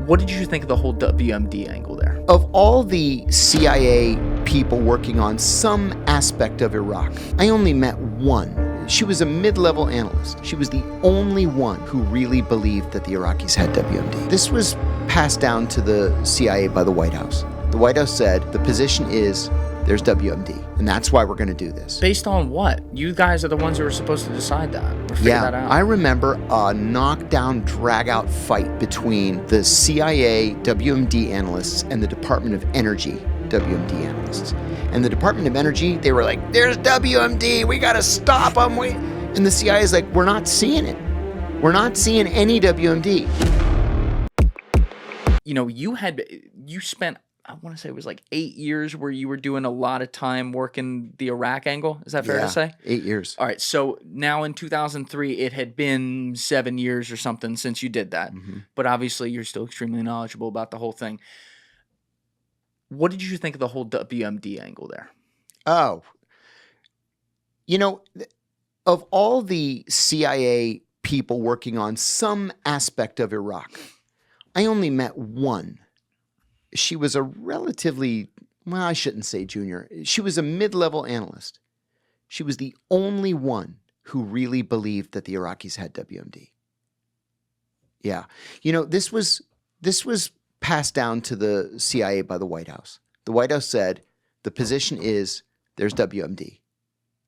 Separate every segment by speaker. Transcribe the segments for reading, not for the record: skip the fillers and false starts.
Speaker 1: What did you think of the whole WMD angle there?
Speaker 2: Of all the CIA people working on some aspect of Iraq, I only met one. She was a mid-level analyst. She was the only one who really believed that the Iraqis had WMD. This was passed down to the CIA by the White House. The White House said, the position is there's WMD, and that's why we're going to do this.
Speaker 1: Based on what? You guys are the ones who are supposed to decide that or figure that out.
Speaker 2: I remember a knockdown, drag-out fight between the CIA WMD analysts and the Department of Energy WMD analysts. And the Department of Energy, they were like, there's WMD, we got to stop them. And the CIA is like, we're not seeing it. We're not seeing any WMD.
Speaker 1: You know, you spent, I want to say it was like 8 years where you were doing a lot of time working the Iraq angle. Is that fair to say?
Speaker 2: 8 years.
Speaker 1: All right. So now in 2003, it had been 7 years or something since you did that. Mm-hmm. But obviously, you're still extremely knowledgeable about the whole thing. What did you think of the whole WMD angle there?
Speaker 2: Oh, you know, of all the CIA people working on some aspect of Iraq, I only met one. She was a relatively, well, I shouldn't say junior. She was a mid-level analyst. She was the only one who really believed that the Iraqis had WMD. Yeah. You know, this was passed down to the CIA by the White House. The White House said, the position is there's WMD,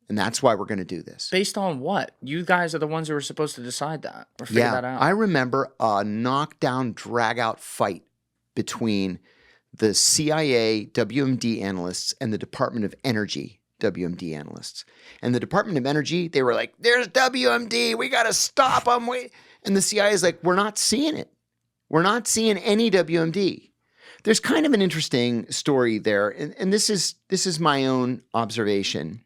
Speaker 2: and that's why we're going to do this.
Speaker 1: Based on what? You guys are the ones who are supposed to decide that or figure that out.
Speaker 2: I remember a knockdown, drag-out fight between the CIA WMD analysts and the Department of Energy WMD analysts. And the Department of Energy, they were like, there's WMD, we got to stop them. And the CIA is like, we're not seeing it. We're not seeing any WMD. There's kind of an interesting story there, and this is my own observation.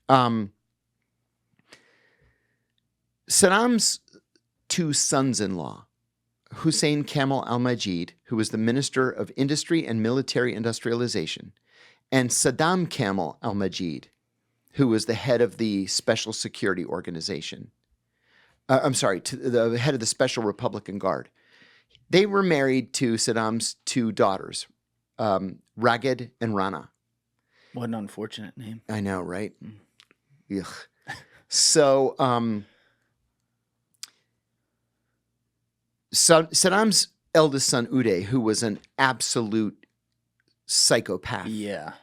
Speaker 2: Saddam's two sons-in-law, Hussein Kamal al-Majid, who was the Minister of Industry and Military Industrialization, and Saddam Kamal al-Majid, who was the head of the Special Security Organization. The head of the Special Republican Guard. They were married to Saddam's two daughters, Raghid and Rana.
Speaker 1: What an unfortunate name.
Speaker 2: I know, right? Ugh. So, Saddam's eldest son, Uday, who was an absolute psychopath,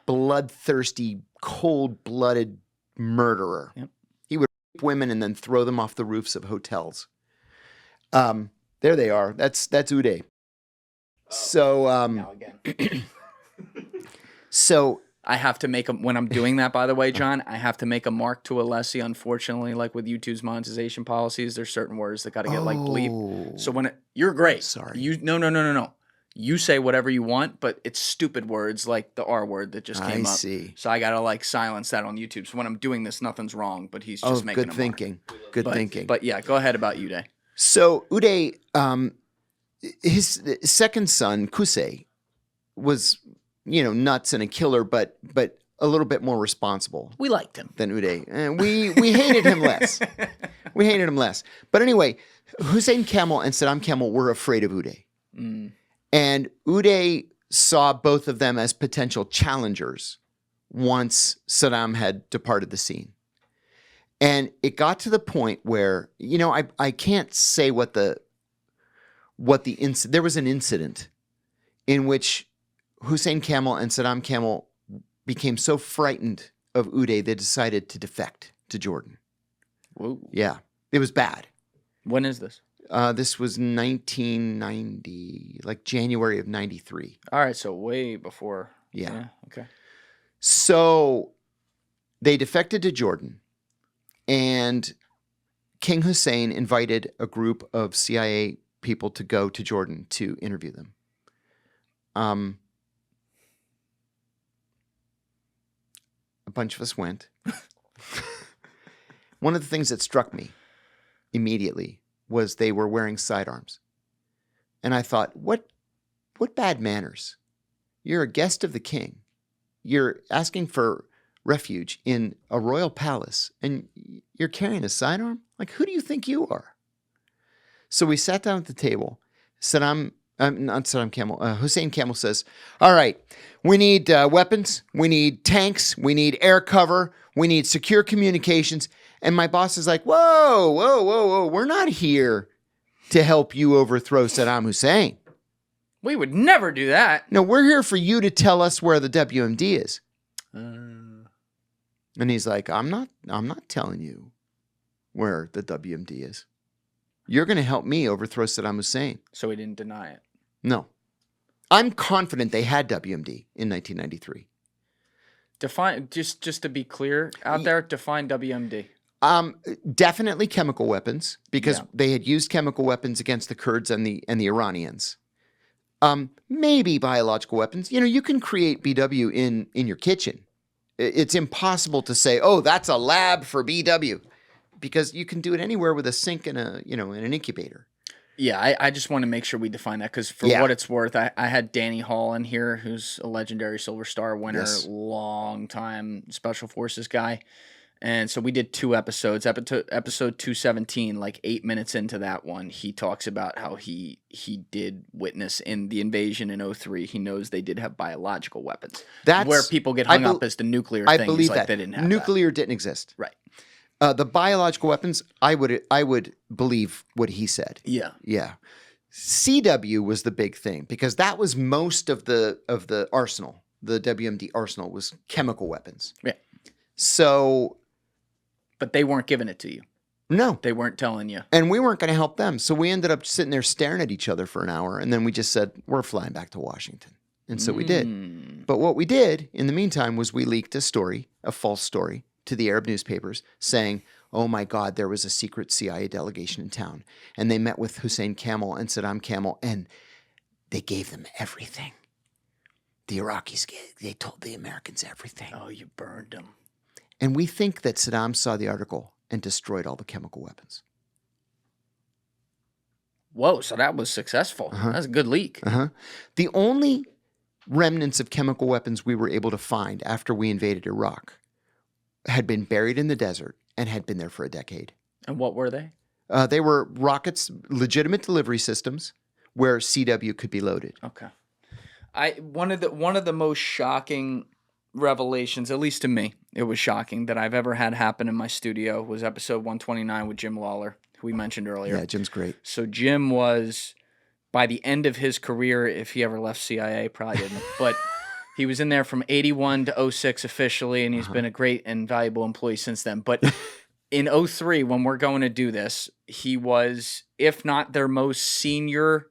Speaker 2: bloodthirsty, cold-blooded murderer. Yep. He would rape women and then throw them off the roofs of hotels. There they are. That's Uday. So,
Speaker 1: now again.
Speaker 2: So
Speaker 1: I have to make when I'm doing that, by the way, John, I have to make a mark to Alessi. Unfortunately, like with YouTube's monetization policies, there's certain words that got to get like bleep. So you're great.
Speaker 2: Sorry.
Speaker 1: No. You say whatever you want, but it's stupid words like the R word that just came up.
Speaker 2: I see.
Speaker 1: So I got to like silence that on YouTube. So when I'm doing this, nothing's wrong, but he's just making
Speaker 2: good thinking. Good thinking.
Speaker 1: But yeah, go ahead about Uday.
Speaker 2: So Uday, his second son, Qusay, was, nuts and a killer, but a little bit more responsible.
Speaker 1: We liked him.
Speaker 2: Than Uday. And we hated him less. We hated him less. But anyway, Hussein Kamal and Saddam Kamal were afraid of Uday. Mm. And Uday saw both of them as potential challengers once Saddam had departed the scene. And it got to the point where, I can't say what the incident, there was an incident in which Hussein Kamal and Saddam Kamal became so frightened of Uday, they decided to defect to Jordan.
Speaker 1: Whoa.
Speaker 2: Yeah, it was bad.
Speaker 1: When is this?
Speaker 2: This was 1990, like January of 93.
Speaker 1: All right, so way before.
Speaker 2: Yeah.
Speaker 1: Okay.
Speaker 2: So they defected to Jordan. And King Hussein invited a group of CIA people to go to Jordan to interview them. A bunch of us went. One of the things that struck me immediately was they were wearing sidearms. And I thought, what bad manners? You're a guest of the king. You're asking for refuge in a royal palace, and you're carrying a sidearm? Like, who do you think you are? So we sat down at the table. Saddam Not Saddam Camel. Hussein Camel says, all right, we need weapons, we need tanks, we need air cover, we need secure communications. And my boss is like, whoa, whoa, whoa, whoa. We're not here to help you overthrow Saddam Hussein.
Speaker 1: We would never do that.
Speaker 2: No, we're here for you to tell us where the WMD is. And he's like, I'm not telling you where the WMD is. You're going to help me overthrow Saddam Hussein.
Speaker 1: So he didn't deny it.
Speaker 2: No. I'm confident they had WMD in 1993.
Speaker 1: Define, just to be clear out there, define WMD.
Speaker 2: Definitely chemical weapons, because they had used chemical weapons against the Kurds and the Iranians. Maybe biological weapons. You know, you can create BW in your kitchen. It's impossible to say, oh, that's a lab for BW, because you can do it anywhere with a sink and an incubator. Yeah,
Speaker 1: I just want to make sure we define that, because for what it's worth, I had Danny Hall in here, who's a legendary Silver Star winner, long time Special Forces guy. And so we did 2 episodes. Episode 217, like 8 minutes into that one, he talks about how he did witness in the invasion in 2003. He knows they did have biological weapons. That's where people get hung up as the nuclear thing.
Speaker 2: I believe
Speaker 1: like
Speaker 2: that.
Speaker 1: They didn't have
Speaker 2: nuclear didn't exist.
Speaker 1: Right.
Speaker 2: The biological weapons, I would believe what he said.
Speaker 1: Yeah.
Speaker 2: Yeah. CW was the big thing, because that was most of the arsenal. The WMD arsenal was chemical weapons.
Speaker 1: Yeah.
Speaker 2: So...
Speaker 1: But they weren't giving it to you.
Speaker 2: No.
Speaker 1: They weren't telling you.
Speaker 2: And we weren't going to help them. So we ended up sitting there staring at each other for an hour. And then we just said, we're flying back to Washington. And so we did. But what we did in the meantime was we leaked a false story, to the Arab newspapers saying, oh my God, there was a secret CIA delegation in town. And they met with Hussein Camel and Saddam Camel, and they gave them everything. The Iraqis, they told the Americans everything.
Speaker 1: Oh, you burned them.
Speaker 2: And we think that Saddam saw the article and destroyed all the chemical weapons.
Speaker 1: Whoa, so that was successful. That's a good leak.
Speaker 2: The only remnants of chemical weapons we were able to find after we invaded Iraq had been buried in the desert and had been there for a decade.
Speaker 1: And what were they?
Speaker 2: They were rockets, legitimate delivery systems where CW could be loaded.
Speaker 1: Okay. One of the most shocking revelations, at least to me, it was shocking, that I've ever had happen in my studio was episode 129 with Jim Lawler, who we mentioned earlier.
Speaker 2: Yeah, Jim's great.
Speaker 1: So Jim was, by the end of his career, if he ever left CIA, probably didn't, but he was in there from 81 to 2006 officially, and he's been a great and valuable employee since then. But in 2003, when we're going to do this, he was, if not their most senior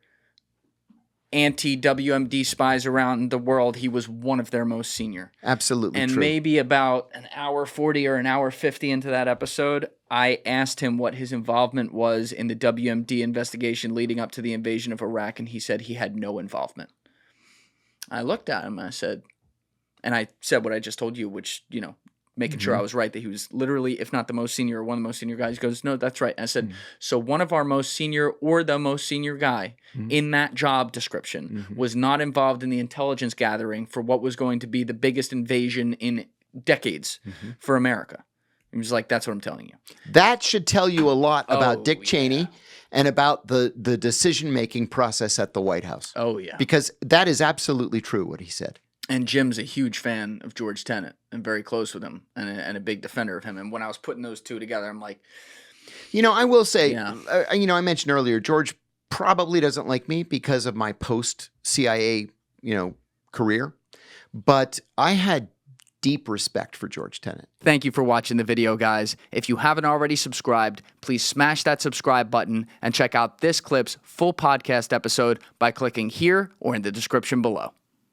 Speaker 1: anti-WMD spies around the world, he was one of their most senior.
Speaker 2: Absolutely
Speaker 1: and
Speaker 2: true.
Speaker 1: Maybe about an hour 40 or an hour 50 into that episode, I asked him what his involvement was in the WMD investigation leading up to the invasion of Iraq, and he said he had no involvement. I looked at him and I said what I just told you, which, making sure I was right, that he was literally, if not the most senior or one of the most senior guys. He goes, no, that's right. And I said, so one of our most senior or the most senior guy in that job description was not involved in the intelligence gathering for what was going to be the biggest invasion in decades for America. He was like, that's what I'm telling you.
Speaker 2: That should tell you a lot about Dick Cheney and about the decision-making process at the White House.
Speaker 1: Oh, yeah.
Speaker 2: Because that is absolutely true, what he said.
Speaker 1: And Jim's a huge fan of George Tenet and very close with him and a big defender of him. And when I was putting those two together, I'm like...
Speaker 2: I will say, I mentioned earlier, George probably doesn't like me because of my post-CIA, career. But I had deep respect for George Tenet.
Speaker 1: Thank you for watching the video, guys. If you haven't already subscribed, please smash that subscribe button and check out this clip's full podcast episode by clicking here or in the description below.